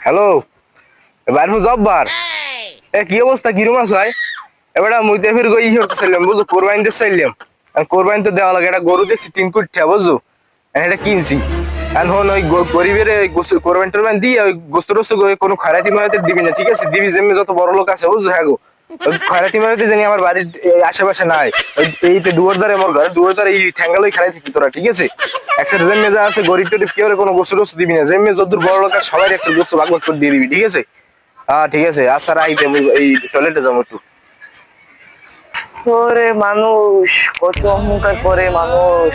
Hello, এবার জব্বার এ কি অবস্থা, কিরম আছো? এবার মুইতে ফির গই করতেছিলাম বুঝো, কোরবানি দিতে চাইলাম। আর কোরবানি তো দেওয়া লাগে, এটা গরু দেখছি 3 কোটি বুঝছো, এটা কিনছি। এখন ওই গরিবের কোরবানি টোরবানি দিয়ে ওই গোস্ত টোস্ত কোনো খয়রাতি মারাতে দিবি না, ঠিক আছে? দিবি যেমনি যত বড় লোক আছে বুঝছো। হ্যাঁ গো, ওই খয়রাতি মারাতে জানি আমার বাড়ির আশেপাশে নাই। এইতে দুয়ার দ্বারে, আমার ঘরে দুয়ার দ্বারে এই ঠ্যাঙ্গালোই খারাই থাকি তোরা, ঠিক আছে? একসাথে যেমনি যা আছে গরিব টরিব কেউ কোনো গোস্ত টোস্ত দিবি না, যেমনি যদ্দূর বড় লোক আছে সবাই একসাথে গোস্ত ভাগ ভাগ করে দিয়ে দিবি, ঠিক আছে? হ্যাঁ ঠিক আছে। আচ্ছা রাইতে এই টয়লেটে যাবো একটু। ওরে মানুষ কত অহংকার করে মানুষ।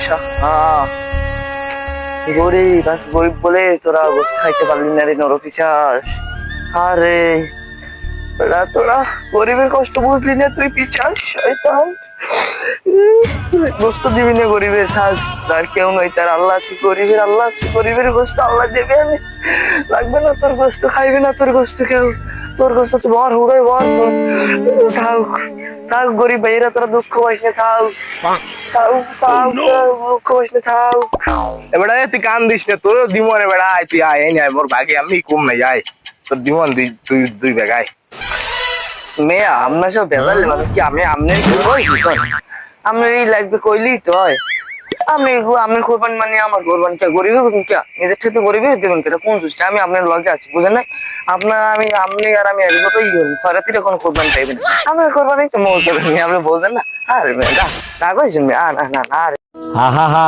গরিব আজ গরিব বলে তোরা গোস্ত খাইতে পারলি না রে নরপিশাচ। আরে তোরা গরিবের কষ্ট বুঝলি না, তুই পিছাস শয়তান। গোস্ত দিবি না গরিবের, থাক, তার কেউ নয়, তার আল্লাহ আছে, গরিবের আল্লাহ আছে, গরিবের গোস্ত আল্লাহ দেবে। আমি লাগবে না তোর গোস্ত, খাইবে না তোর গোস্ত কেউ। তোর গোস্ত তো বর হুড়াই বর তোর। থাক থাক গরিব ভাইয়েরা, তোরা দুঃখ পাইস না, থাক দুঃখ পাইস না, থাক। এবার তুই কান দিস না, তোর দিমন এবার আয়, তুই আয় আয় মোর ভাগে, আমি কম নাই আয়, তোর দিমন দুই দুই দুই ব্যাগ আয়। মেয়া আপনার সব বেজাল মানে কি? আমি আপনার কিছু কইছি? আপনার এই লাগবে কইলেই তো হয়। আপনি আপনার কোরবানি মানে আমার কোরবানি কে গরিবে কে নিজের থেকে গরিবে দেবেন কেটা? কোন সুস্থ? আমি আপনার লগে আছি, বুঝেন না? আপনার আমি আপনি আর আমি একই কথাই ফরাতিরে কোনো কোরবানি পাইবেন। আমার কোরবানি তো মৌ করবেন, আপনি বোঝেন না? আরে মেয়ে না কইছেন মেয়ে, না না না আরে আহা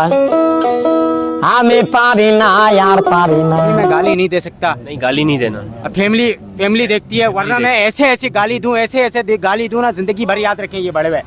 আমি পারি না यार पारी ना। मैं गाली नहीं दे सकता। नहीं गाली नहीं देना। अब फैमिली फैमिली देखती है, वरना मैं ऐसे ऐसे गाली दूं, ऐसे ऐसे गाली दूं ना, जिंदगी भर याद रखें ये बड़े भाई।